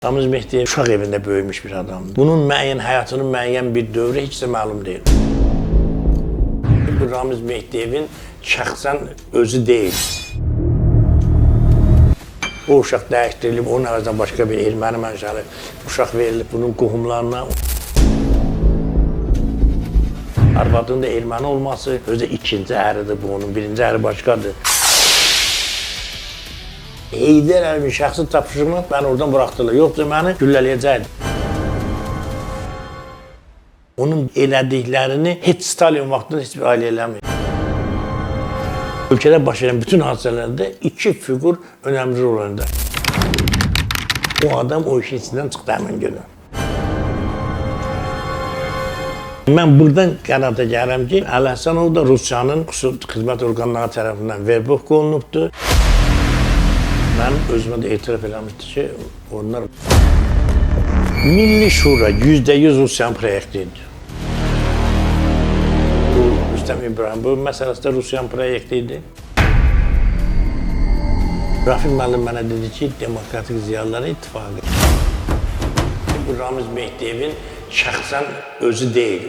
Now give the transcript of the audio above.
Ramiz Mehdiyev uşaq evində böyümüş bir adamdır. Bunun həyatının müəyyən bir dövrü heç də məlum deyil. Bu Ramiz Mehdiyevin şəxsən özü deyil. O uşaq dəyişdirilib, onun əvəzinə başqa bir erməni mənşəli uşaq verilib bunun qohumlarına. Arvadının da erməni olması özü ikinci əridir bu onun, birinci əri başqadır. Heydər Əliyev şəxsi tapşırığını məni oradan buraxdılar. Yoxsa məni güllələyəcəkdi. Onun elədiklərini heç Stalin vaxtında heç bir ailə eləmir. Ölkədə baş verən bütün hadisələrdə iki figur önəmli rol oynadı. O adam o işin içindən çıxdı həmin günü. Mən buradan qənata gəlirəm ki, Əli Həsənov da Rusiyanın xüsusi xidmət orqanları tərəfindən verbuq olunubdur. Mən özümə də etiraf eləmişdi ki, onlar Milli Şura %100 Rusiyanın proyektiydi. Bu Rüstəm İbrahim, bu məsələsi də Rusiyanın proyektiydi. Rafiq müəllim mənə dedi ki, Demokratik Ziyalılar İttifaqı. Bu Ramiz Mehdiyevin şəxsən özü deyil.